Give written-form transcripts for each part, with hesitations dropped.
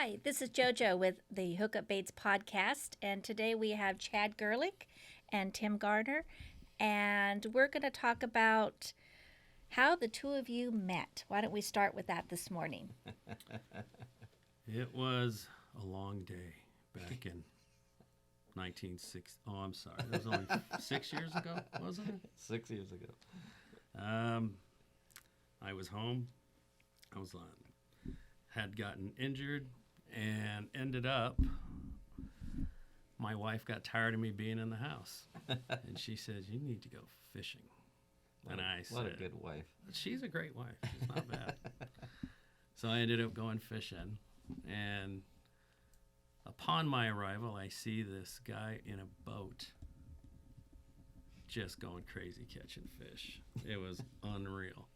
Hi, this is Jojo with the Hookup Baits podcast, and today we have Chad Gierlich and Tim Garnder, and we're going to talk about how the two of you met. Why don't we start with that this morning? It was a long day back in 1960. Oh, I'm sorry. That was only 6 years ago, wasn't it? 6 years ago. I was home. I was had gotten injured and ended up, my wife got tired of me being in the house. And she said, "You need to go fishing." And I said, "What a good wife." She's a great wife. She's not bad. So I ended up going fishing. And upon my arrival, I see this guy in a boat just going crazy catching fish. It was unreal.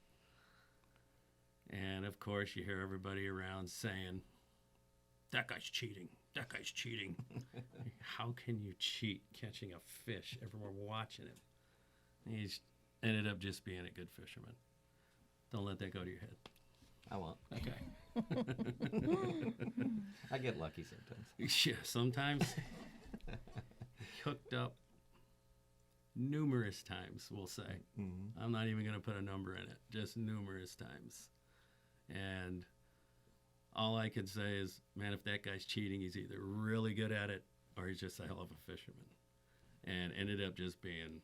And of course, you hear everybody around saying, "That guy's cheating. That guy's cheating." How can you cheat catching a fish? Everyone watching him. He's ended up just being a good fisherman. Don't let that go to your head. I won't. Okay. I get lucky sometimes. Yeah, sometimes. Hooked up numerous times, we'll say. Mm-hmm. I'm not even going to put a number in it. Just numerous times. And all I could say is, man, if that guy's cheating, he's either really good at it or he's just a hell of a fisherman. And ended up just being,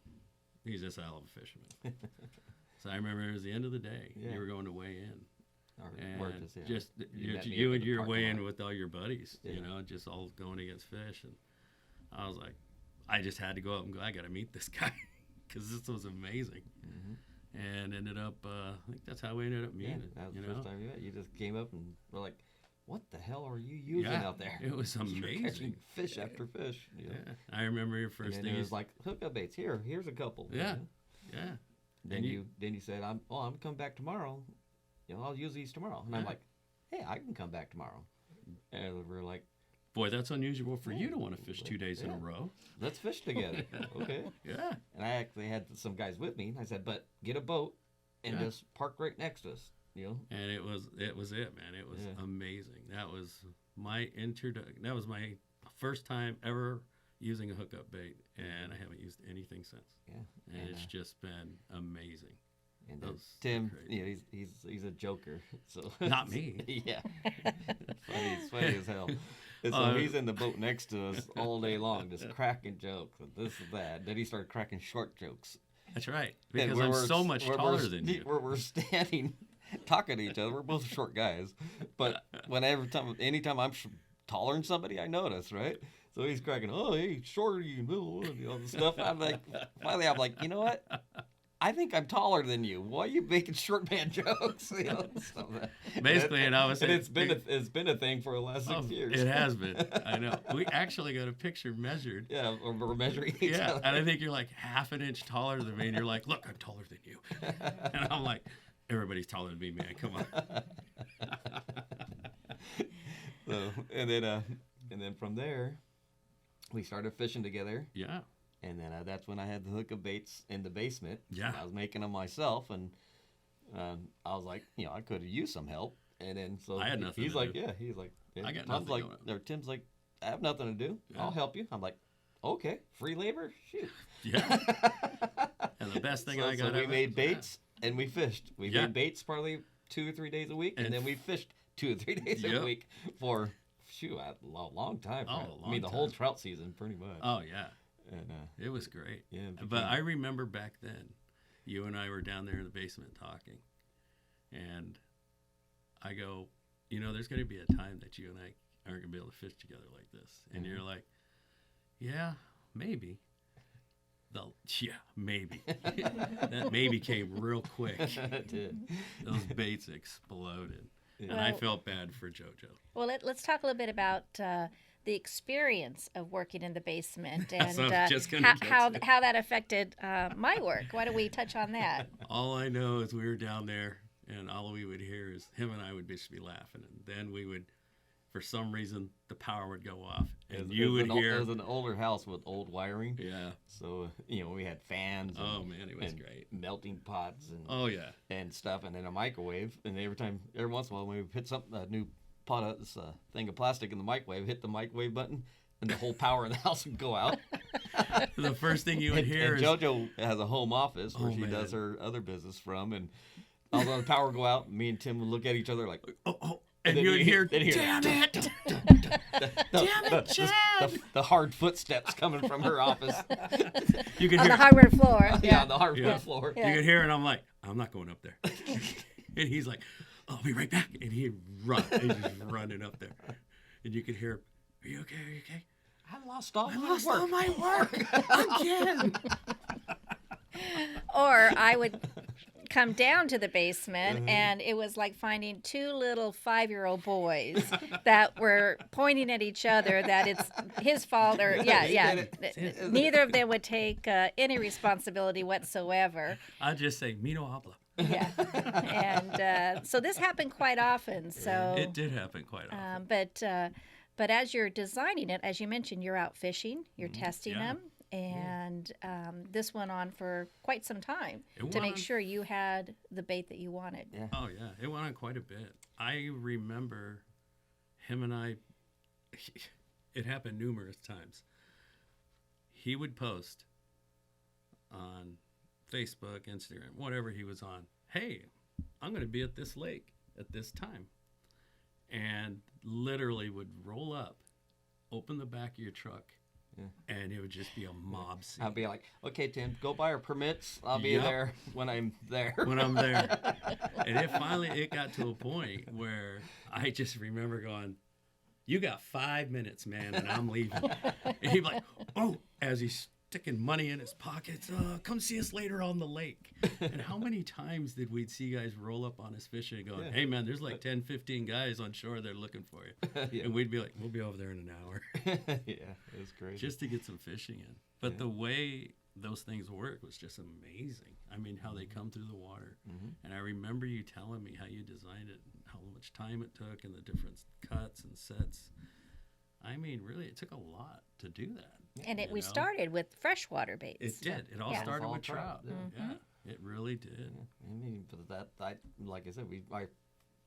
he's just a hell of a fisherman. So I remember it was the end of the day. Yeah. You were going to weigh in. Or And just, just you met me you up and in the your parking weigh in lot. with all your buddies, Yeah. you know, just all going against fish. And I was like, I just had to go up and go, I got to meet this guy because this was amazing. Mm-hmm. And ended up, I think that's how we ended up meeting. That was you the know? first time you met. You just came up and were like, "What the hell are you using out there?" It was You're amazing. catching fish after fish. You know? Yeah, I remember your first and thing. then it was like, "Hookup baits. Here's a couple." Yeah. You know? Yeah. Then And you said, I'm coming back tomorrow. You know, I'll use these tomorrow. And I'm Yeah. like, "Hey, I can come back tomorrow." And we're like, Boy, that's unusual for you to want to Yeah. fish 2 days in a row. "Let's fish together." Okay. Yeah. And I actually had some guys with me. I said, "But get a boat and Yeah. just park right next to us." You know. And it was it, man. It was Yeah. amazing. That was my introduction. That was my first time ever using a hookup bait, and I haven't used anything since. Yeah. And it's just been amazing. And Those Tim, are great. you know, he's a joker. So Not me. Yeah. It's funny as hell. And so he's in the boat next to us all day long, just cracking jokes and this and that. Then he started cracking short jokes. That's right. And Because I'm so much taller than you. We're standing, talking to each other. We're both short guys, but anytime I'm taller than somebody, I notice, right? So he's cracking, "Oh, hey, shorter you know, the stuff." I'm like, finally, I'm like, you know what? I think I'm taller than you. Why are you making short man jokes? You know, Basically, and I was saying, it's been a thing for the last 6 years. It has been. I know. We actually got a picture measured. Yeah, we're measuring each Yeah, other. and I think you're like half an inch taller than me, and you're like, "Look, I'm taller than you." And I'm like, "Everybody's taller than me, man. Come on." So, and then from there, we started fishing together. Yeah. And then that's when I had the hookup baits in the basement. Yeah. I was making them myself, and I was like, you know, I could have used some help. And then so I had nothing he's to like, do. yeah, he's like, I got Tom's nothing like, going on. or Tim's like, "I have nothing to do. Yeah. I'll help you." I'm like, "Okay, free labor, shoot." Yeah. And the best thing I got so we ever made was baits and we fished. We Yeah. made baits probably 2 or 3 days a week, and And then we fished 2 or 3 days Yep. a week for a long time. Oh, right? a I mean, long the whole time. trout season, pretty much. Oh, yeah. And It was great. yeah, it But became- I remember back then, you and I were down there in the basement talking, and I go, "You know, there's going to be a time that you and I aren't going to be able to fish together like this." And you're like, "Yeah, maybe." Yeah, maybe. That maybe came real quick. it did. Those baits exploded. Yeah. And I Well- felt bad for JoJo. Well, let's talk a little bit about the experience of working in the basement and So I'm just gonna how get to it. how that affected my work. Why don't we touch on that? All I know is we were down there, and all we would hear is him and I would just be laughing. And then we would, for some reason, the power would go off, and you would It hear. was an older house with old wiring. Yeah. So, you know, we had fans Oh, man, it was and great. melting pots and Oh, yeah. and stuff, and then a microwave. And every once in a while, when we put a new this thing of plastic in the microwave, hit the microwave button, and the whole power in the house would go out. The first thing you would hear and is Jojo has a home office where she does her other business from, and although the power would go out, me and Tim would look at each other like, oh. And you would hear, damn it! Damn it, Chad! The hard footsteps coming from her office. You could On hear the hardwood floor. Yeah, on the hardwood floor. Yeah. You could hear, and I'm like, I'm not going up there. And he's like, I'll be right back. And he's just running up there. And you could hear, are you okay? Are you okay? I lost all my work again. Or I would come down to the basement, and it was like finding two little 5-year-old boys that were pointing at each other that it's his fault, or neither of them would take any responsibility whatsoever. I'd just say, me no habla. Yeah, and so this happened quite often. So It did happen quite often. But as you're designing it, as you mentioned, you're out fishing, you're testing yeah. them. And this went on for quite some time It to make went on- sure you had the bait that you wanted. Yeah. Oh, yeah. It went on quite a bit. I remember him and I, it happened numerous times. He would post on Facebook, Instagram, whatever he was on, hey, I'm going to be at this lake at this time. And literally would roll up, open the back of your truck, and it would just be a mob scene. I'd be like, okay, Tim, go buy our permits. I'll be Yep. there when I'm there. When I'm there. And it got to a point where I just remember going, you got 5 minutes, man, and I'm leaving. And he'd be like, oh, as he's sticking money in his pockets, come see us later on the lake. And how many times did we see guys roll up on us fishing going, hey, man, there's like 10, 15 guys on shore that are looking for you. Yeah. And we'd be like, we'll be over there in an hour. Yeah, it was crazy. Just to get some fishing in. But the way those things work was just amazing. I mean, how they come through the water. And I remember you telling me how you designed it, and how much time it took, and the different cuts and sets. I mean, really, it took a lot to do that. And you we know? started with freshwater baits. It did. It all Yeah. started All with trout. trout, Yeah, it really did. I mean, but like I said, I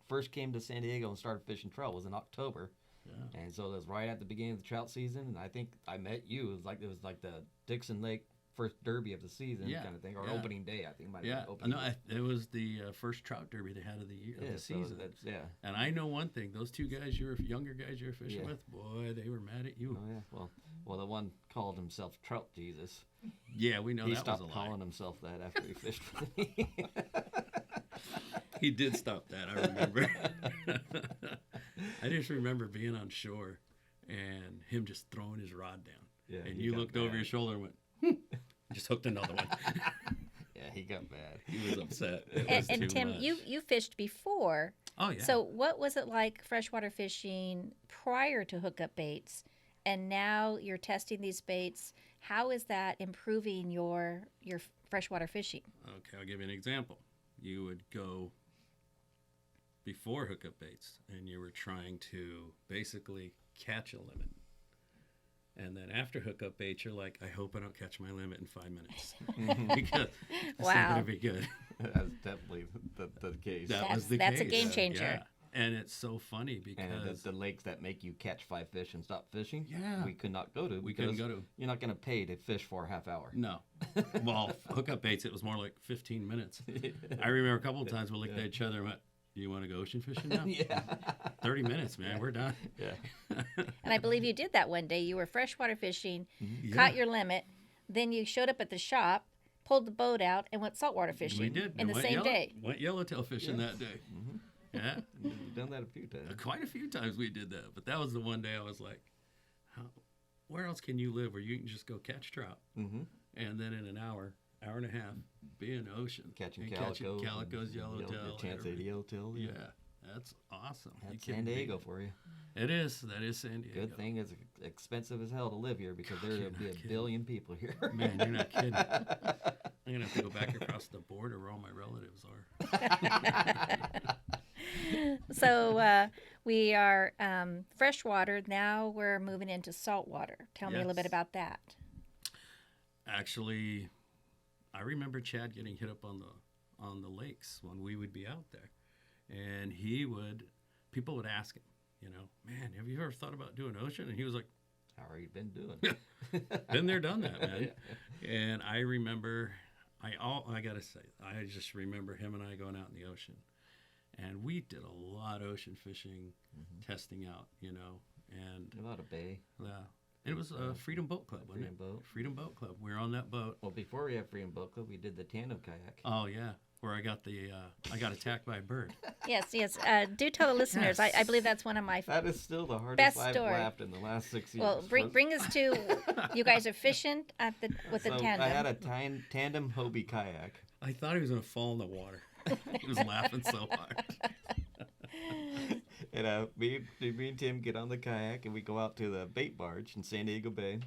first came to San Diego and started fishing trout was in October. Yeah. And so it was right at the beginning of the trout season, and I think I met you. It was like the Dixon Lake first derby of the season kind of thing, or opening day. I think it might have been opening day. It was the first trout derby they had of the year, of the so season. that's. And I know one thing: those two guys, younger guys you were fishing with, boy, they were mad at you. Oh yeah. Well, the one called himself Trout Jesus. Yeah, we know He that stopped was a lie. calling himself that after he fished with me. He did stop that, I remember. I just remember being on shore and him just throwing his rod down. Yeah, And he you got looked over mad. your shoulder and went, just hooked another one. Yeah, he got mad. He was upset. It was And too Tim, much. you fished before. Oh, yeah. So what was it like freshwater fishing prior to Hookup Baits? And now you're testing these baits. How is that improving your freshwater fishing? Okay, I'll give you an example. You would go before Hookup Baits, and you were trying to basically catch a limit. And then after Hookup Baits, you're like, I hope I don't catch my limit in 5 minutes. Because it's not Wow. going to be good. That's definitely the case. Was the That's a case. game changer. Yeah. And it's so funny And because the lakes that make you catch 5 fish and stop fishing, Yeah. we could not go to. We couldn't because go to. You're not going to pay to fish for a half hour. No. Well, Hookup Baits, it was more like 15 minutes. I remember a couple of times we looked at each other and went, do you want to go ocean fishing now? Yeah. 30 minutes, man. We're done. Yeah. And I believe you did that one day. You were freshwater fishing, Yeah. caught your limit, then you showed up at the shop, pulled the boat out, and went saltwater fishing We did. in and the went same yellow- day. Went yellowtail fishing that day. Yeah. We've done that a few times. Quite a few times we did that. But that was the one day I was like, where else can you live where you can just go catch trout? Mm-hmm. And then in an hour and a half, be in the ocean. Catching and calicos. calicos, and yellowtail. Chance at everything. yellowtail. Yeah. That's awesome. You That's can't San beat Diego for you. It is. That is San Diego. Good thing it's expensive as hell to live here because Gosh, there'll you're be not a kidding. billion people here. Man, you're not kidding. I'm going to have to go back across the border where all my relatives are. So we are freshwater. Now we're moving into saltwater. Tell me a little bit Yes. about that. Actually, I remember Chad getting hit up on the lakes when we would be out there, and people would ask him, man, have you ever thought about doing ocean? And he was like, How are you been doing? been there, done that, man. And I remember, I gotta say, I just remember him and I going out in the ocean, and we did a lot of ocean fishing, testing out, and A lot of bay. yeah. It was Freedom Boat Club, wasn't Freedom it? Boat. Freedom Boat Club. We were on that boat. Well, before we had Freedom Boat Club, we did the tandem kayak. Oh yeah, where I got I got attacked by a bird. Yes. Do tell the listeners. I believe that's one of my That is still the best hardest I've story. laughed in the last 6 years. Well, bring us to you guys are fishing with the So tandem. I had a tandem Hobie kayak. I thought he was gonna fall in the water. He was laughing so hard. And me and Tim get on the kayak and we go out to the bait barge in San Diego Bay.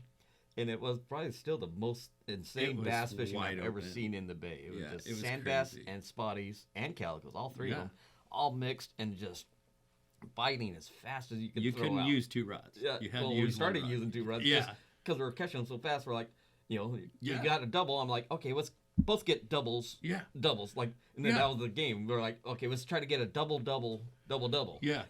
And it was probably still the most insane was bass fishing wide I've ever open. seen in the bay. It was Yeah, just it was sand bass crazy. and spotties and calicos, all three of Yeah. them, all mixed and just biting as fast as you could You throw couldn't out. use 2 rods. Yeah, You had well, to we use started one rod. using 2 rods Yeah. because we were catching them so fast. We're like, we Yeah. got a double. I'm like, okay, let's both get doubles. Yeah. Doubles, like, and then Yeah. that was the game. We were like, okay, let's try to get a double. Yeah.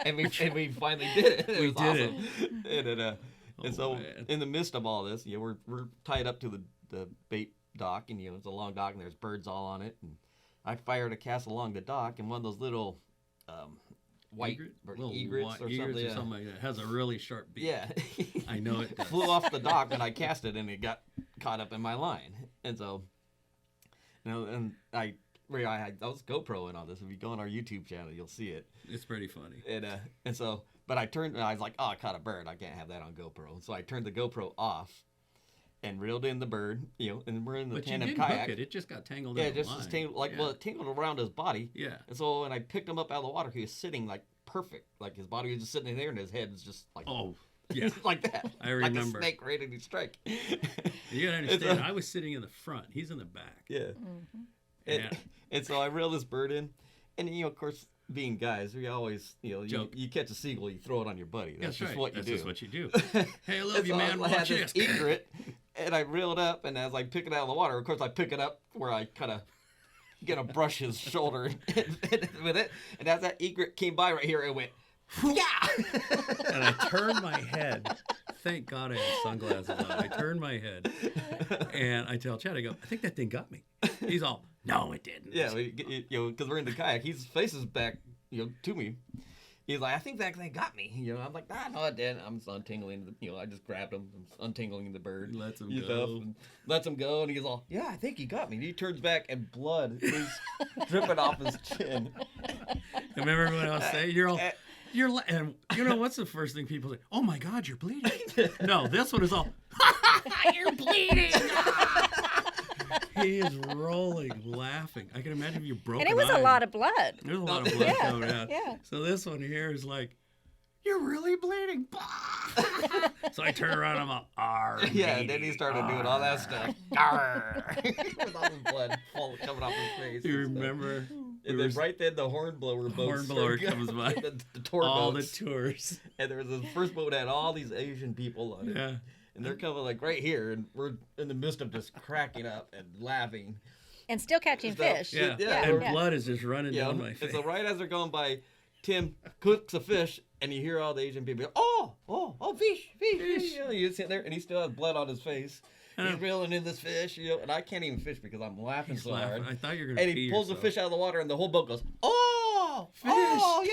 and we finally did it. It We was did awesome. And Oh, so man. in the midst of all this, we're tied up to the bait dock, and it's a long dock, and there's birds all on it. And I fired a cast along the dock, and one of those little white Little egrets or egrets something. or something like that. It has a really sharp beak. Yeah. I know it does. Flew off the dock, and I cast it, and it got caught up in my line. And so, and I was GoProing on this. If you go on our YouTube channel, you'll see it. It's pretty funny. And so, but I turned, and I was like, oh, I caught a bird. I can't have that on GoPro. So I turned the GoPro off and reeled in the bird, and we're in the But you tandem didn't kayak. hook it. It just got tangled Yeah, in the it line. just tangled, Yeah. well, it tangled around his body. Yeah. And so when I picked him up out of the water, he was sitting like perfect. Like his body was just sitting in there, and his head was just like, Oh, yeah. like that. I Like remember. a snake ready to strike. You gotta understand, I was sitting in the front. He's in the back. Yeah. Yeah. And so I reel this bird in, and of course, being guys, we always, Joke. you catch a seagull, you throw it on your buddy. That's just right. what you That's do. just what you do. Hey, I love And you, so man. I had Watch this this. egret, and I reel it up, and as I pick it out of the water, of course, I pick it up where I kind of get a brush his shoulder with it, and as that egret came by right here, it went, yeah. And I turned my head. Thank God I had sunglasses on. I turned my head, and I tell Chad, I go, I think that thing got me. He's all, no, it didn't. Yeah, because we're in the kayak. His face is back, to me. He's like, I think that thing got me. I'm like, no, it didn't. I'm just untangling. I just grabbed him, untangling the bird. Lets him Stuff, go. and lets him go, and he's all, yeah, I think he got me. And he turns back, and blood is dripping off his chin. Remember everyone else say, and what's the first thing people say? Oh my God, you're bleeding. No, this one is all, you're bleeding. He is rolling, laughing. I can imagine if you broke. And it was a lot of blood. There's a lot of blood Yeah, coming out. yeah. So this one here is like, you're really bleeding. So I turn around, I'm all, arr. Yeah, and matey, then he started doing all that stuff. With all his blood coming off his face. You and stuff. remember? And then right then the hornblower boat Hornblower comes by. the tour All the boats. tours. And there was this first boat that had all these Asian people on it. Yeah. And they're coming like right here, and we're in the midst of just cracking up and laughing. And still catching Stuff. fish. Yeah. Yeah, And yeah. blood is just running down my And face. so right as they're going by, Tim cooks a fish, and you hear all the Asian people go, oh, fish. He's sitting there, and he still has blood on his face. He's reeling in this fish, and I can't even fish because I'm laughing He's so laughing. hard. I thought you were going to And he pulls the yourself. fish out of the water, and the whole boat goes, oh, Fish. oh,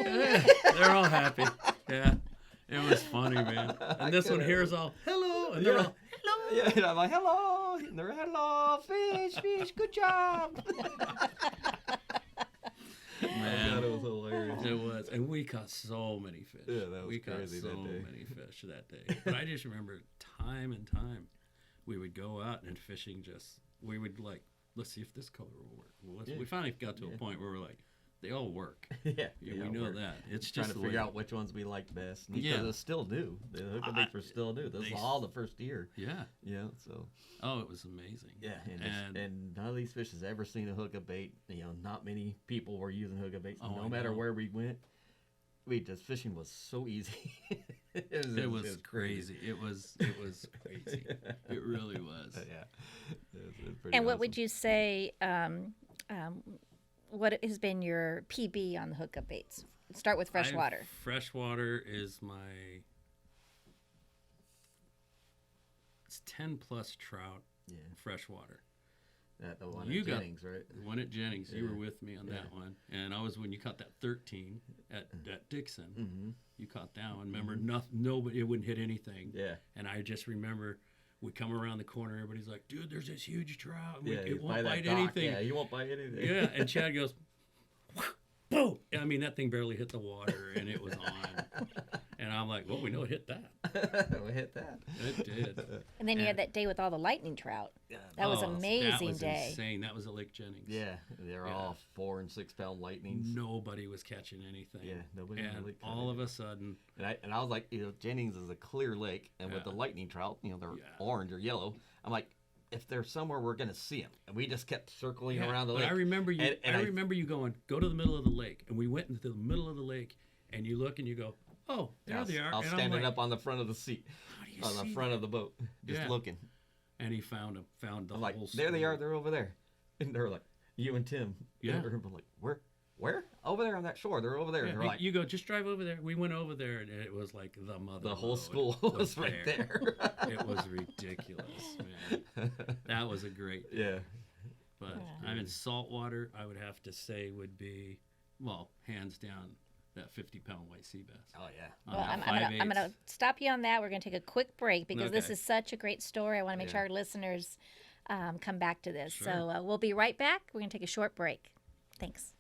yeah. They're all happy. Yeah. It was funny, man. And this one here is all, hello. And they're all, hello. Yeah, and I'm like, hello. And they're, hello, fish, good job. Man. God, it was hilarious. It was. And we caught so many fish. Yeah, that was we caught crazy so that day. many fish that day. But I just remember time and time we would go out and fishing we would like, let's see if this color will work. Well, we finally got to a point where we're like, they all work. Yeah, We know that. It's trying just to the figure way- out which ones we liked best. Because Yeah. it's still new. The Hookup Baits were still new. This is all the first year. Yeah. Yeah, so. Oh, it was amazing. Yeah, and none of these fish has ever seen a hookup bait. Not many people were using hookup baits. Oh, No I matter know. where we went, fishing was so easy. It was crazy. It was crazy. It really was. Yeah. It was pretty And what awesome. would you say what has been your PB on the hookup baits? Start with freshwater. Freshwater is it's 10 plus trout. Yeah. Freshwater. The one You at got- Jennings, right? The one at Jennings, you Yeah. were with me on that Yeah. one, and I was when you caught that 13 at Dixon. Mm-hmm. You caught that one. Remember, nobody, it wouldn't hit anything. Yeah. And I just remember we come around the corner, everybody's like, "Dude, there's this huge trout. And Yeah, it he's won't by that bite dock. anything." Yeah, you won't bite anything. Yeah, and Chad goes, boom! I mean, that thing barely hit the water, and it was on. And I'm like, well, we know it hit that. We hit that. It did. And then you had that day with all the lightning trout. Yeah. That was Oh, amazing that was day. insane. That was at Lake Jennings. Yeah, they're Yeah. all 4 and 6 pound lightnings. Nobody was catching anything. Yeah, nobody And really caught all it. of a sudden, And I was like, Jennings is a clear lake, and with the Yeah. lightning trout, they're Yeah. orange or yellow. I'm like, if they're somewhere, we're gonna see them. And we just kept circling yeah, around the but lake. I remember you. And I remember you going, go to the middle of the lake, and we went into the middle of the lake, and you look and you go, oh, there they are. I was And I'm standing like, up on the front of the seat, how do you on the see front that? of the boat, just Yeah. looking. And he found them. Found the I'm like, whole. there they are. school. They're over there. And they're like, you and Tim. Yeah. And we're like, where? Over there on that shore. They're over there. Yeah, And they're like, you go, just drive over there. We went over there, and it was like the mother. the whole lode school was right there. It was ridiculous, man. That was a great day. Yeah. But Yeah. I'm in saltwater. I would have to say would be, well, hands down, that 50-pound white sea bass. Oh yeah. On Well, that I'm 5/8. gonna stop you on that. We're gonna take a quick break because this Okay. is such a great story. I want to make Yeah. sure our listeners come back to this. Sure. So we'll be right back. We're gonna take a short break. Thanks.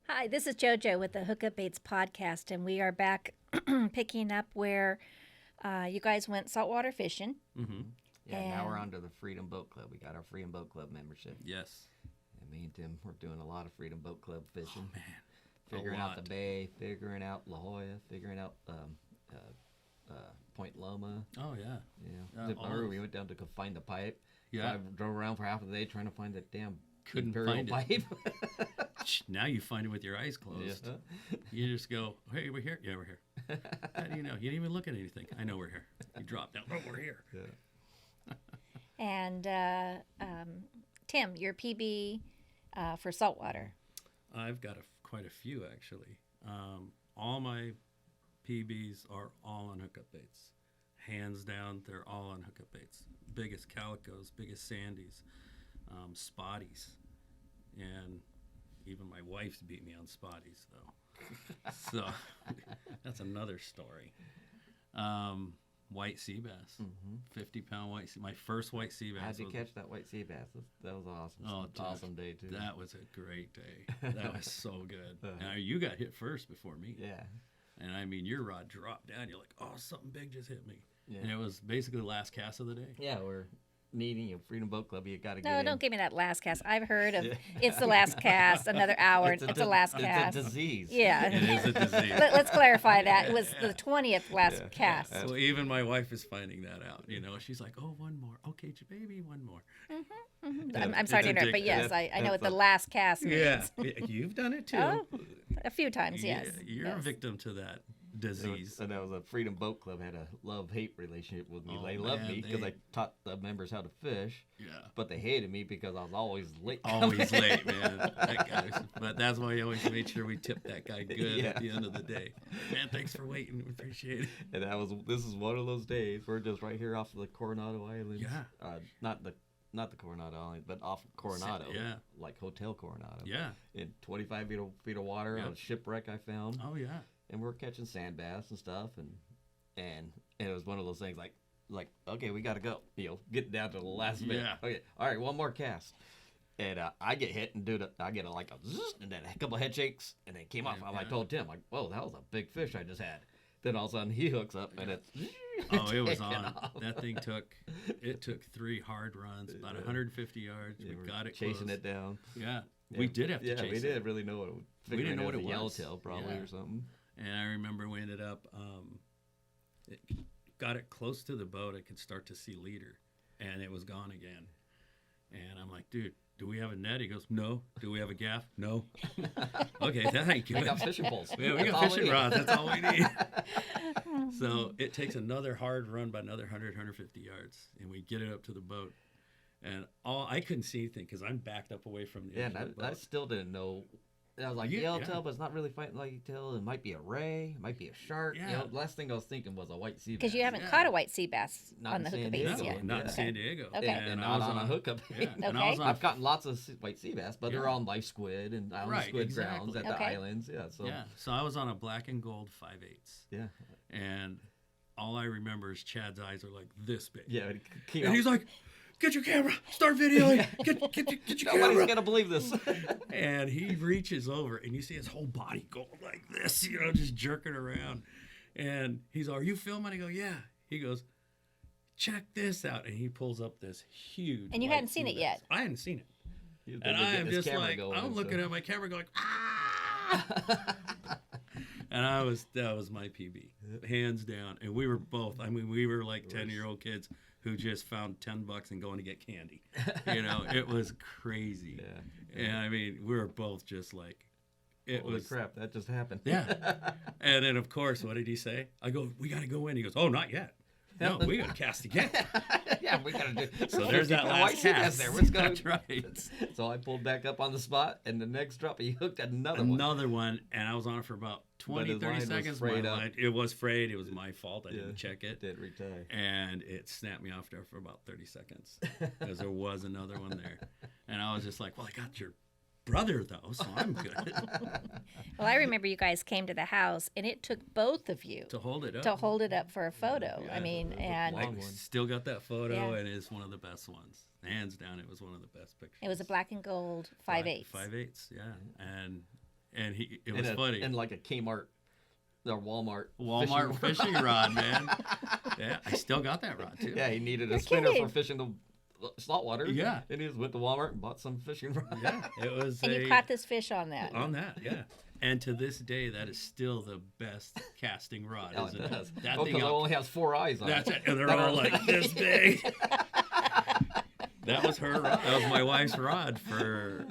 Hi, this is Jojo with the Hookup Baits podcast, and we are back picking up where you guys went saltwater fishing. Mm-hmm. Yeah. Now we're And- on to the Freedom Boat Club. We got our Freedom Boat Club membership. Yes. And me and Tim, we're doing a lot of Freedom Boat Club fishing. Man. Figuring out lot. the bay, figuring out La Jolla, figuring out Point Loma. Oh, yeah. Yeah. all Remember of- we went down to go find the pipe. Yeah. I drove around for half a day trying to find the damn Couldn't Imperial find it. pipe. Now you find it with your eyes closed. Yeah. You just go, hey, we're here. Yeah, we're here. How do you know? You didn't even look at anything. I know we're here. You drop down. Oh, we're here. Yeah. And Tim, your PB for saltwater. I've got quite a few, actually. All my PBs are all on hookup baits. Hands down, they're all on hookup baits. Biggest calicos, biggest sandies, spotties. And even my wife's beat me on spotties, though. So that's another story. White sea bass. 50-pound white sea. My first white sea bass. How'd you was- catch that white sea bass? That was awesome. Oh, dude, awesome day too. That was a great day. That was so good. Now, you got hit first before me. Yeah. And I mean, your rod dropped down. You're like, oh, something big just hit me. Yeah. And it was basically the last cast of the day. Yeah, we're needing a Freedom Boat Club. You got to get No, in. don't give me that last cast. I've heard of it's the last cast, another hour, it's the last cast. It's a disease. Yeah. It is a disease. Let's clarify that. It was the 20th last Yeah. cast. So even my wife is finding that out. You know, she's like, oh, one more. Okay, baby, one more. I'm sorry to It's interrupt, but yes, addictive. I know what the It's a- last cast means. Yeah. You've done it too. Oh, a few times, yes. Yeah, you're a Yes. victim to that disease. And that was a Freedom Boat Club had a love-hate relationship with me. Oh, They loved man, me because they- I taught the members how to fish, Yeah. but they hated me because I was always late. Always late, man. That guy, but that's why I always made sure we tipped that guy good Yeah. at the end of the day. Man, thanks for waiting. We appreciate it. And this is one of those days. We're just right here off of the Coronado Islands. Yeah. Not the Coronado Island, but off Coronado. Yeah. Like Hotel Coronado. Yeah. In 25 feet of water on Yep. a shipwreck I found. Oh, yeah. And we're catching sand bass and stuff, and it was one of those things like okay, we got to go, get down to the last minute. Yeah. Okay, all right, one more cast, and I get hit and I get like a zzz, and then a couple head shakes, and it came off. Yeah. I told Tim, like, whoa, that was a big fish I just had. Then all of a sudden he hooks up and it's Oh, it was taking on. off. That thing took 3 hard runs, about 150 yards. Yeah, We we're got it chasing close. it down. Yeah. We did have to chase it. Yeah, we didn't really know what it was. We didn't know what it was. Yellowtail probably or something. And I remember we ended up, it got it close to the boat. I could start to see leader, and it was gone again. And I'm like, dude, do we have a net? He goes, no. Do we have a gaff? No. Okay, that ain't good. We got fishing poles. Yeah, we got fishing rods. That's all we need. So it takes another hard run by another 100, 150 yards, and we get it up to the boat. And I couldn't see anything because I'm backed up away from the edge of the boat. I still didn't know. I was like, yellowtail, but it's not really fighting like yellowtail. It might be a ray, it might be a shark. Yeah. You know, last thing I was thinking was a white sea bass. Because you haven't caught a white sea bass Not on in the San hookup baits Diego. yet. Not in San Diego. Okay. And I was on a hookup bait. Yeah. Okay. And I was on I've gotten lots of white sea bass, but they're on live squid and island squid exactly. grounds at the islands. Yeah, so I was on a black and gold 5/8. Yeah. And all I remember is Chad's eyes are like this big. Yeah. And he's like, get your camera, start videoing, get your camera. Nobody's gonna believe this. And he reaches over, and you see his whole body going like this, just jerking around. And he's like, are you filming? I go, yeah. He goes, check this out. And he pulls up this huge. And you hadn't seen it yet. I hadn't seen it. And I am just like, I'm looking at my camera going, ah! And that was my PB, hands down. And we were both, we were like 10-year-old kids who just found $10 and going to get candy. It was crazy. Yeah. And we were both just like, Holy crap, that just happened. Yeah. And then, of course, what did he say? I go, we got to go in. He goes, oh, not yet. No, we got to cast again. Yeah, we got to do. So there's that last cast. There. Let's go. That's right. So I pulled back up on the spot, and the next drop, he hooked another one, and I was on it for about 20, But 30 his line was seconds. frayed up. It was frayed. It was my fault. I didn't check it. Did retie. And it snapped me off there for about 30 seconds because there was another one there. And I was just like, well, I got your brother, though, so I'm good. Well, I remember you guys came to the house, and it took both of you to hold it up for a photo. Yeah, and I still got that photo, Yeah. and it's one of the best ones. Hands down, it was one of the best pictures. it was a black and gold 5/8. 5/8, yeah. And it was funny. And like a Kmart or Walmart fishing rod, man. Yeah, I still got that rod, too. Yeah, he needed You're a spinner kidding. for fishing the saltwater. Yeah. And he just went to Walmart and bought some fishing rod. Yeah, it was And you caught this fish on that. On that, yeah. And to this day, that is still the best casting rod, Oh, isn't it does. it? That Because thing it only has 4 eyes on That's it. it. And they're all like this big. That was her rod. That was my wife's rod for,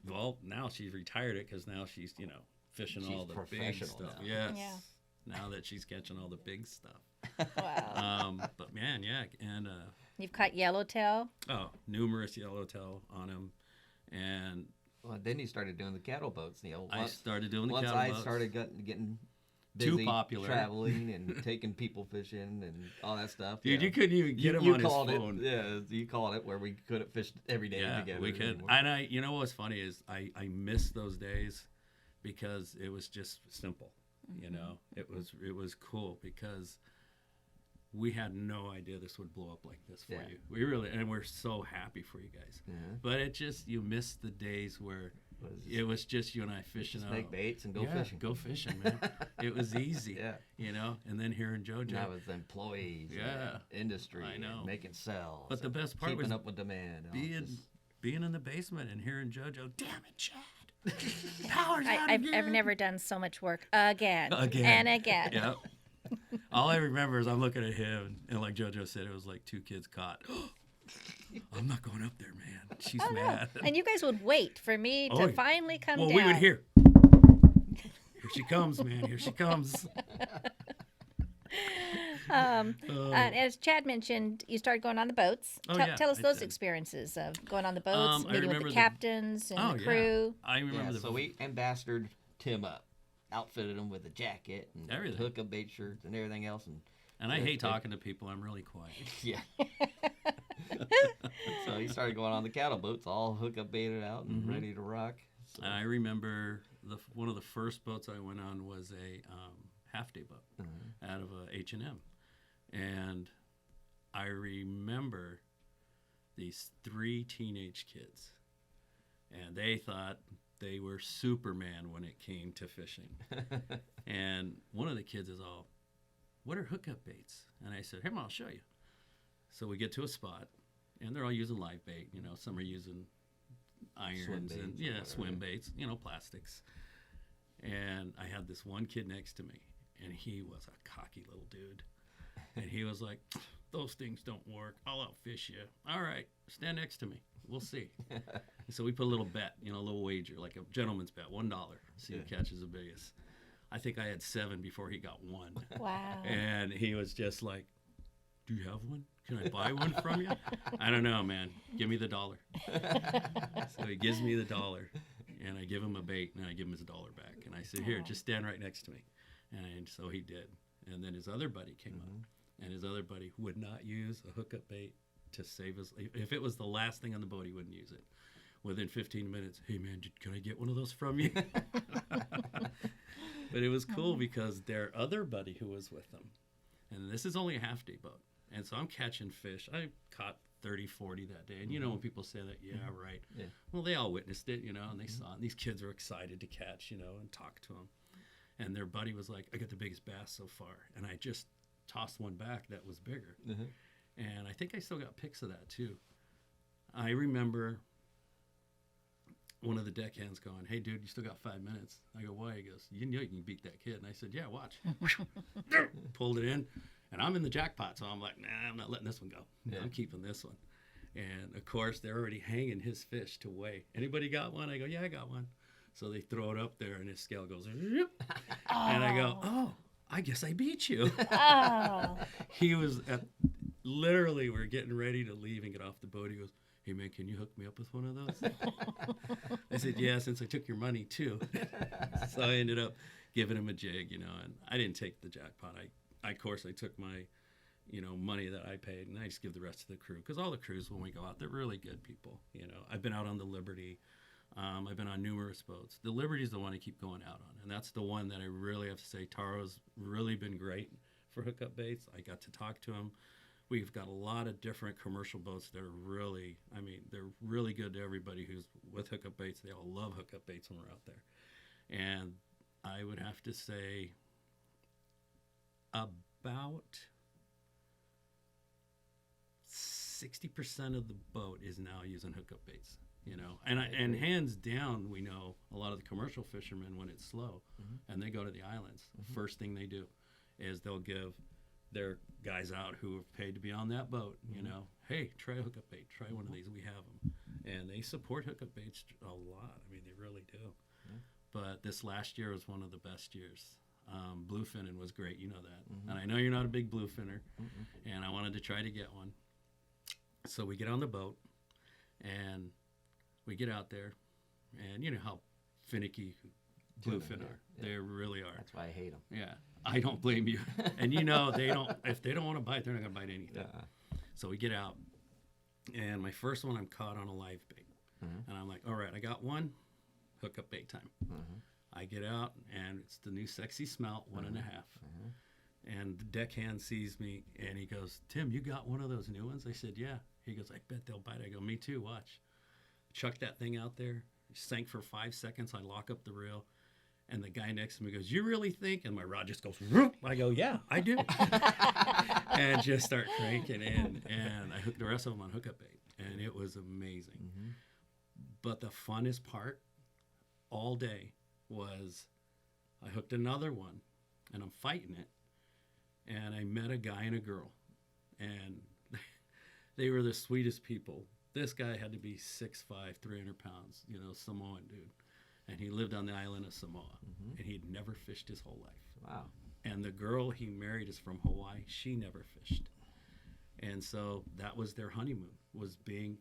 well, now she's retired it because now she's, fishing all the big professional stuff. now. Yes. Yeah. Now that she's catching all the big stuff. Wow. But man, yeah. And, You've caught yellowtail. numerous yellowtail on him. And Well, then he started doing the cattle boats. I started doing the once cattle I boats. started getting Too busy popular. traveling and taking people fishing and all that stuff. Dude, yeah. you couldn't even get him you on his called phone. It, yeah, you called it where we couldn't fish every day Yeah, together. we could. anymore. And you know what's funny is I miss those days because it was just simple. It was cool because we had no idea this would blow up like this for Yeah. you. We really, and we're so happy for you guys. Yeah. But it just, you miss the days where it was just you and I fishing Just out. make baits and go Yeah, fishing. Go fishing, man. It was easy. Yeah. And then hearing Jojo. Now with employees, Yeah. and industry, I know. and making sales. But the and best part keeping was up with demand. being in the basement and hearing Jojo, damn it, Chad. Power's out I've again." never done so much work again. Again. And again. Yep. All I remember is I'm looking at him, and like JoJo said, it was like 2 kids caught. I'm not going up there, man. She's mad. And you guys would wait for me to yeah. finally come Well, down. we would hear. Here she comes, man. Here she comes. And as Chad mentioned, you started going on the boats. Oh, tell, yeah, tell us I those did. experiences of going on the boats, I meeting with remember the the- captains and the crew. I remember So we ambassadored Tim up, outfitted him with a jacket and Everything. hookup bait shirts and everything else. and I hate talking to people. I'm really quiet. Yeah. So he started going on the cattle boats, all hookup baited out and ready to rock. So, I remember one of the first boats I went on was a half-day boat out of H&M. And I remember these 3 teenage kids. And they thought they were Superman when it came to fishing. And one of the kids is all, what are hookup baits? And I said, hey, Mom, I'll show you. So we get to a spot, and they're all using live bait. Some are using irons and swim baits, plastics. And I had this one kid next to me, and he was a cocky little dude. And he was like, those things don't work. I'll outfish you. All right, stand next to me. We'll see. And so we put a little bet, a little wager, like a gentleman's bet, $1. See who catches the biggest. I think I had 7 before he got 1. Wow. And he was just like, do you have one? Can I buy one from you? I don't know, man. Give me the $1. So he gives me the $1, and I give him a bait, and I give him his $1 back. And I said, here, just stand right next to me. And so he did. And then his other buddy came up, and his other buddy would not use a hookup bait to save his life. If it was the last thing on the boat, he wouldn't use it. Within 15 minutes, hey, man, can I get one of those from you? But it was cool because their other buddy who was with them, and this is only a half-day boat, and so I'm catching fish. I caught 30, 40 that day. And, when people say that, yeah, right. Yeah. Well, they all witnessed it, and they saw it. And these kids were excited to catch, and talk to them. And their buddy was like, I got the biggest bass so far. And I just tossed one back that was bigger. And I think I still got pics of that, too. I remember one of the deckhands going, hey, dude, you still got 5 minutes. I go, why? He goes, you know you can beat that kid. And I said, yeah, watch. Pulled it in. And I'm in the jackpot, so I'm like, nah, I'm not letting this one go. Yeah. I'm keeping this one. And, of course, they're already hanging his fish to weigh. Anybody got one? I go, yeah, I got one. So they throw it up there, and his scale goes, and I go, oh, I guess I beat you. Oh. He was literally, we're getting ready to leave and get off the boat. He goes, hey, man, can you hook me up with one of those? I said, yeah, since I took your money, too. So I ended up giving him a jig, and I didn't take the jackpot. Of course, I took my, money that I paid, and I just give the rest to the crew. Because all the crews, when we go out, they're really good people. I've been out on the Liberty. I've been on numerous boats. The Liberty is the one I keep going out on, and that's the one that I really have to say Taro's really been great for hookup baits. I got to talk to him. We've got a lot of different commercial boats that are really, they're really good to everybody who's with hookup baits. They all love hookup baits when we're out there. And I would have to say about 60% of the boat is now using hookup baits. And hands down, we know a lot of the commercial fishermen, when it's slow and they go to the islands, first thing they do is they'll give their guys out who have paid to be on that boat, hey, try a hookup bait, try one of these, we have them. And they support hookup baits a lot. They really do. But this last year was one of the best years. Bluefinning was great, that. And I know you're not a big bluefinner, and I wanted to try to get one. So we get on the boat, and we get out there, and you know how finicky bluefin are. Yeah. They really are. That's why I hate them. Yeah, I don't blame you. And they don't. If they don't want to bite, they're not going to bite anything. Yeah. So we get out, and my first one I'm caught on a live bait, and I'm like, all right, I got one. Hookup bait time. I get out, and it's the new Sexy Smelt 1.5. And the deckhand sees me, and he goes, Tim, you got one of those new ones? I said, yeah. He goes, I bet they'll bite. I go, me too, watch. Chuck that thing out there. Sank for 5 seconds. I lock up the reel. And the guy next to me goes, you really think? And my rod just goes, whoop. I go, yeah, I do. And just start cranking in. And I hooked the rest of them on hookup bait. And it was amazing. But the funnest part all day was I hooked another one, and I'm fighting it. And I met a guy and a girl. And they were the sweetest people. This guy had to be 6'5", 300 pounds, Samoan dude. And he lived on the island of Samoa. And he'd never fished his whole life. Wow. And the girl he married is from Hawaii. She never fished. And so that was their honeymoon,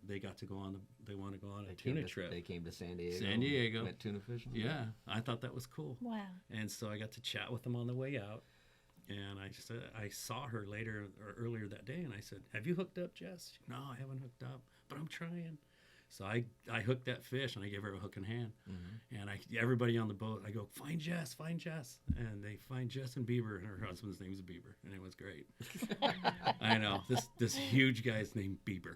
they got to go on, they want to go on a tuna trip. They came to San Diego. San Diego. Went tuna fishing. Yeah, I thought that was cool. Wow. And so I got to chat with them on the way out. And I saw her earlier that day, and I said, have you hooked up, Jess? No, I haven't hooked up, but I'm trying. So I hooked that fish, and I gave her a hook in hand. And everybody on the boat, I go, find Jess. And they find Jess and Bieber, and her husband's name is Bieber, and it was great. I know, this huge guy's named Bieber.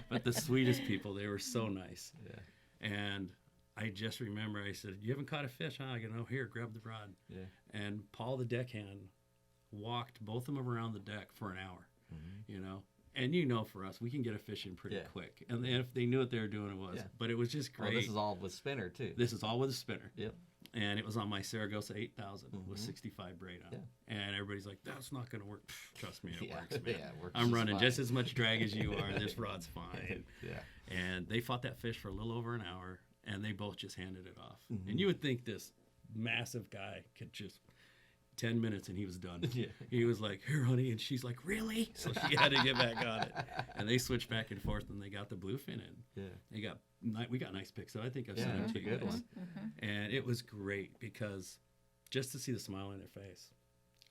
But the sweetest people, they were so nice. Yeah. And I just remember, I said, you haven't caught a fish, huh? I go, no, here, grab the rod. Yeah. And Paul, the deckhand, walked both of them around the deck for an hour, And for us, we can get a fish in pretty quick. And if they knew what they were doing, it was. Yeah. But it was just great. Well, this is all with spinner, too. This is all with a spinner. Yep. And it was on my Saragossa 8000 with 65 braid on. Yeah. And everybody's like, that's not going to work. Trust me, it works, man. Yeah, it works. I'm running just as much drag as you are. This rod's fine. Yeah. And they fought that fish for a little over an hour, and they both just handed it off. And you would think this massive guy could just 10 minutes and he was done. Yeah. He was like, here, honey. And she's like, really? So she had to get back on it. And they switched back and forth, and they got the bluefin in. Yeah. We got nice pics. So I think I've sent them to you guys. And it was great because just to see the smile on their face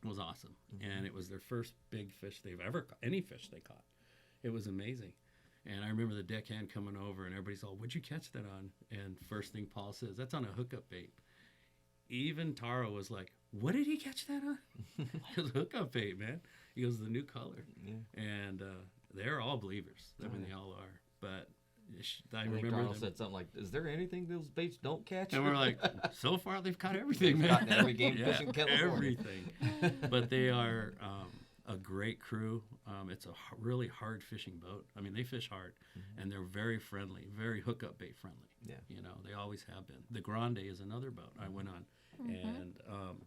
was awesome. And it was their first big fish they've ever caught, any fish they caught. It was amazing. And I remember the deckhand coming over, and everybody's all, what'd you catch that on? And first thing Paul says, that's on a hookup bait. Even Taro was like, what did he catch that on? Because hookup bait, man. He goes, the new color. Yeah. And they're all believers. I mean, they all are. But I remember Carl said something like, is there anything those baits don't catch? And we're like, so far they've caught everything, man. Gotten every game fish in California. Everything. But they are a great crew. It's a really hard fishing boat. I mean, they fish hard, and they're very friendly, very hookup bait friendly. Yeah. They always have been. The Grande is another boat I went on and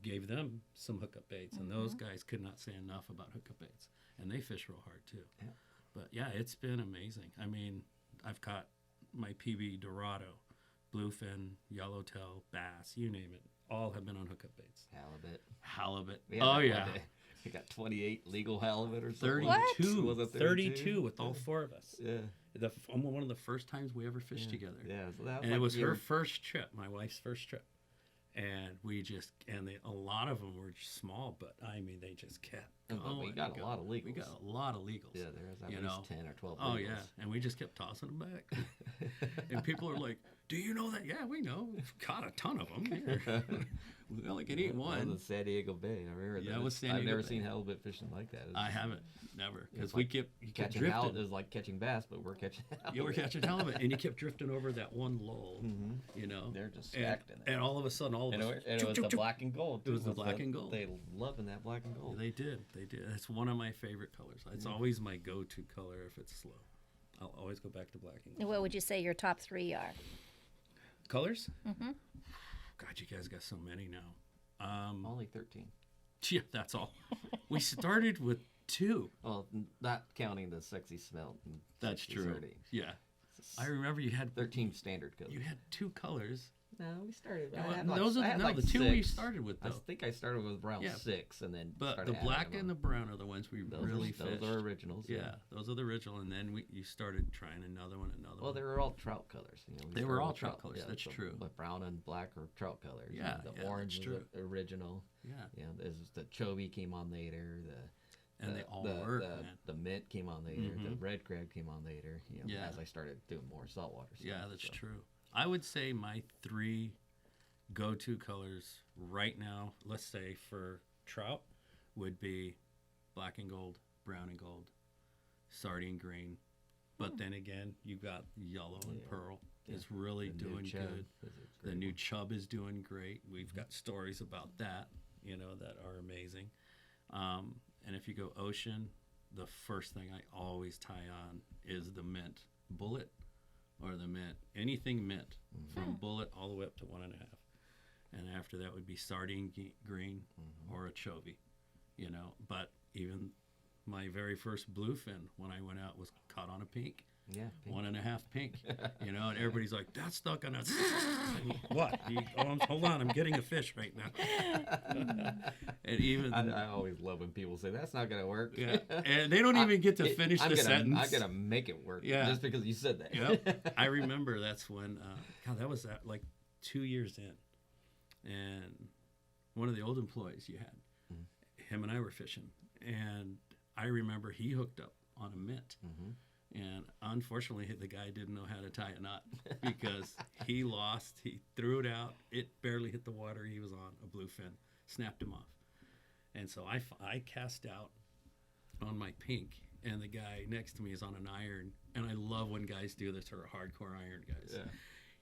gave them some hookup baits, and those guys could not say enough about hookup baits, and they fish real hard too. Yeah. But yeah, it's been amazing. I mean, I've caught my PB Dorado, bluefin, yellowtail, bass, you name it. All have been on hookup baits. Halibut. Oh, yeah. You got 28 legal halibut or something? 32. Was it 32 with all four of us. Yeah. One of the first times we ever fished together. Yeah. So and it was her first trip, my wife's first trip. And a lot of them were just small, but I mean, they just kept going. We got a lot of legals. We got a lot of legals. Yeah, there was at least 10 or 12 legals. Oh, yeah. And we just kept tossing them back. And people are like, do you know that? Yeah, we know. We've caught a ton of them here. We only can eat one. That was in San Diego Bay. I remember that. Yeah, it was San Diego I've never Bay. seen halibut fishing like that. I haven't. Never. Because like you kept catching drifting. It was like catching bass, but we're catching halibut. Yeah, we're catching halibut. And you kept drifting over that one lull, They're just stacked in it. And all of a sudden, And it was the black and gold. It was the black and gold. They loving that black and gold. They did. It's one of my favorite colors. It's always my go-to color if it's slow. I'll always go back to black and gold. What would you say your top three are? Colors? Mm-hmm. God, you guys got so many now. Only 13. Yeah, that's all. We started with 2. Well, not counting the sexy smelt. That's true. Yeah. I remember you had 13 standard colors. You had 2 colors. No, we started. The 2 we started with, though. I think I started with around 6, and then. But the black and the brown are the ones we really fished. Those are originals. Yeah, those are the original, and then you started trying another one. Well, they were all trout colors. They were all trout colors. That's true. But brown and black are trout colors. Yeah, the orange was original. Yeah. The Chovy came on later. They all work. The mint came on later. The red crab came on later. As I started doing more saltwater stuff. Yeah, that's true. I would say my 3 go-to colors right now, let's say for trout, would be black and gold, brown and gold, sardine green. But then again, you got yellow and pearl is really doing good. The new chub is doing great. We've got stories about that, that are amazing. And if you go ocean, the first thing I always tie on is the mint bullet. Or the mint, anything mint, from bullet all the way up to 1.5, and after that would be sardine green or a chovy, But even my very first bluefin when I went out was caught on a pink. Yeah, pink. 1.5 pink, and everybody's like, that's not gonna. What? Hold on, I'm getting a fish right now. And even I always love when people say that's not gonna work. Yeah, and they don't even get to finish the sentence. I'm gonna make it work. Yeah, just because you said that. Yep. I remember that's when. God, that was like 2 years in, and one of the old employees you had, him and I were fishing, and I remember he hooked up on a mint. And unfortunately, the guy didn't know how to tie a knot because he lost. He threw it out. It barely hit the water. He was on a bluefin, snapped him off. And so I cast out on my pink, and the guy next to me is on an iron. And I love when guys do this, or hardcore iron guys. Yeah.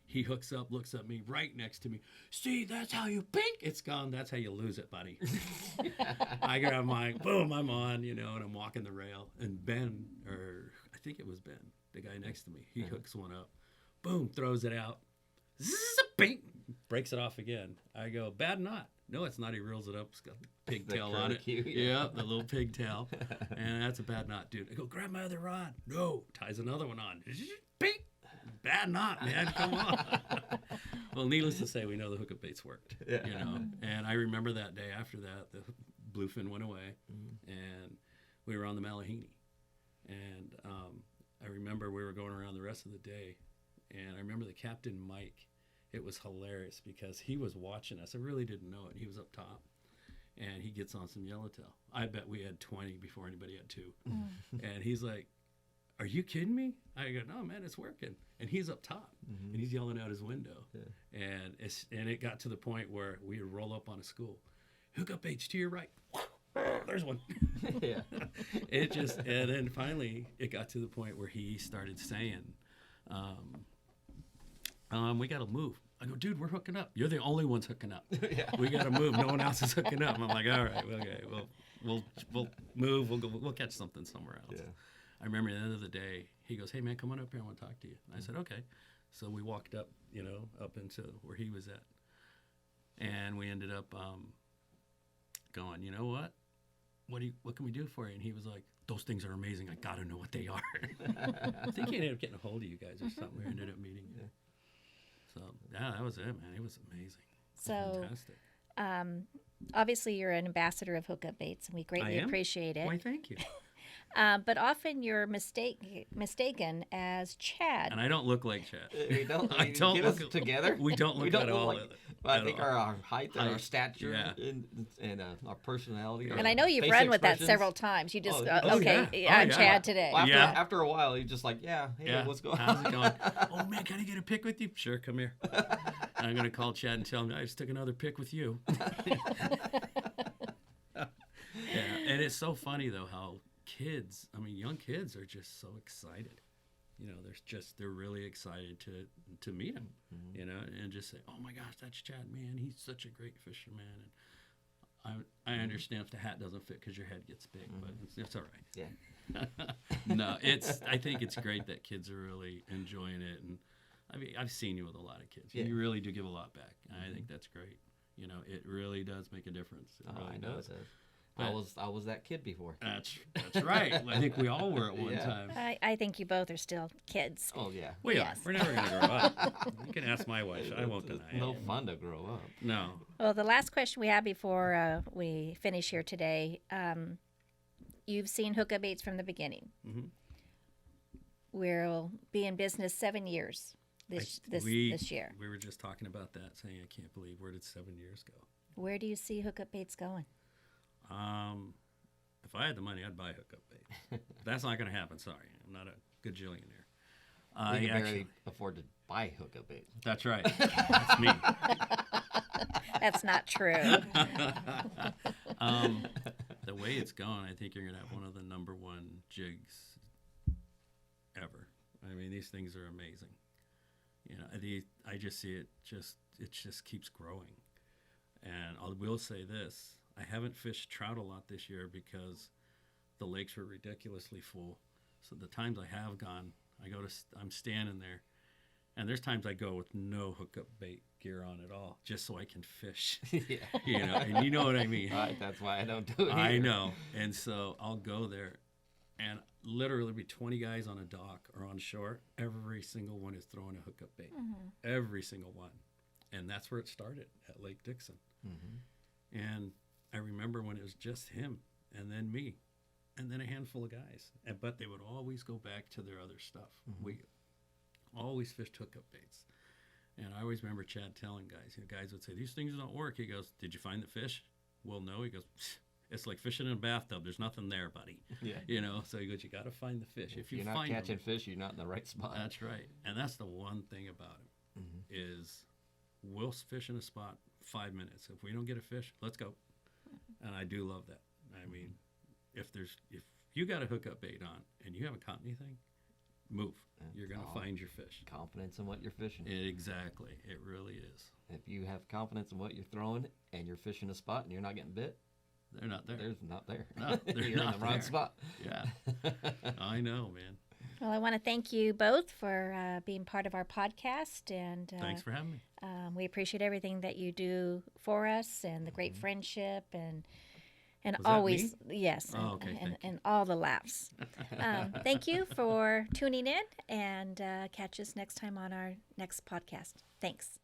He hooks up, looks at me right next to me. See, that's how you pink. It's gone. That's how you lose it, buddy. I grab mine. Boom, I'm on, and I'm walking the rail. And Ben, or I think it was Ben, the guy next to me, he hooks one up. Boom, throws it out. Zzz, pink. Breaks it off again. I go, bad knot. No, it's not. He reels it up. It's got the pigtail on it. Yeah, the little pigtail. And that's a bad knot, dude. I go, grab my other rod. No. Ties another one on. Pink. Bad knot, man. Come on. Well, needless to say, we know the hookup baits worked. And I remember that day after that, the bluefin went away, and we were on the Malahini. And I remember we were going around the rest of the day, and I remember the captain, Mike. It was hilarious because he was watching us. I really didn't know it. He was up top, and he gets on some yellowtail. I bet we had 20 before anybody had 2. And he's like, are you kidding me? I go, no, man, it's working. And he's up top, and he's yelling out his window. And it got to the point where we would roll up on a school. Hookup baits to your right. There's one. And then finally it got to the point where he started saying, we got to move. I go, dude, we're hooking up. You're the only ones hooking up. We got to move. No one else is hooking up. I'm like, all right, okay, we'll move. We'll catch something somewhere else. I remember at the end of the day, he goes, hey, man, come on up here. I want to talk to you. And I said, okay. So we walked up, up into where he was at. And we ended up going, you know what? What can we do for you? And he was like, those things are amazing. I got to know what they are. I think he ended up getting a hold of you guys or something. We ended up meeting you. So, yeah, that was it, man. It was amazing. So, fantastic. Obviously, you're an ambassador of Hookup Baits, and we greatly appreciate it. Why, thank you. But often you're mistaken as Chad. And I don't look like Chad. We don't. I don't get look. us together. We don't look at all. I think our height and our stature and our personality. And I know you've run with that several times. You just I'm Chad today. Well, after a while, you're just like, hey, what's going on? How's it going? Oh man, can I get a pic with you? Sure, come here. I'm gonna call Chad and tell him I just took another pic with you. And it's so funny though how young kids are just so excited. They're really excited to meet him, and just say, oh my gosh, that's Chad, man. He's such a great fisherman. And I understand if the hat doesn't fit because your head gets big, but it's all right. Yeah. No, I think it's great that kids are really enjoying it. And I've seen you with a lot of kids. You really do give a lot back. I think that's great. It really does make a difference. It really does. It does. I was that kid before. That's right. I think we all were at one time. I think you both are still kids. Oh yeah, we are. We're never going to grow up. You can ask my wife. I won't deny it. No fun to grow up. No. Well, the last question we have before we finish here today. You've seen Hookup Baits from the beginning. We'll be in business 7 years this year. We were just talking about that, saying I can't believe where did 7 years go. Where do you see Hookup Baits going? If I had the money, I'd buy Hookup Baits. That's not going to happen. Sorry, I'm not a gajillionaire. We can barely afford to buy Hookup Baits. That's right. That's me. That's not true. The way it's going, I think you're going to have one of the number one jigs ever. I mean, these things are amazing. I just see it just keeps growing. And I will say this. I haven't fished trout a lot this year because the lakes were ridiculously full. So the times I have gone, I'm standing there, and there's times I go with no hookup bait gear on at all, just so I can fish. And you know what I mean. Right, that's why I don't do it. I know, and so I'll go there, and literally be 20 guys on a dock or on shore. Every single one is throwing a hookup bait. Every single one, and that's where it started at Lake Dixon. And I remember when it was just him and then me and then a handful of guys. But they would always go back to their other stuff. We always fished hookup baits. And I always remember Chad telling guys, guys would say, these things don't work. He goes, did you find the fish? Well, no. He goes, it's like fishing in a bathtub. There's nothing there, buddy. So he goes, you got to find the fish. If you're not catching fish, you're not in the right spot. That's right. And that's the one thing about him is we'll fish in a spot 5 minutes. If we don't get a fish, let's go. And I do love that. I mean, if you got a hookup bait on and you haven't caught anything, move. That's You're going to all. find your fish. Confidence in what you're fishing. Exactly. It really is. If you have confidence in what you're throwing and you're fishing a spot and you're not getting bit, They're not there. there's not there. No, they're you're not in the wrong there. spot. Yeah. I know, man. Well, I want to thank you both for being part of our podcast, and Thanks for having me. we appreciate everything that you do for us, and the great friendship, and Was that always yes, Oh, okay, thank you. and all the laughs. Thank you for tuning in, and catch us next time on our next podcast. Thanks.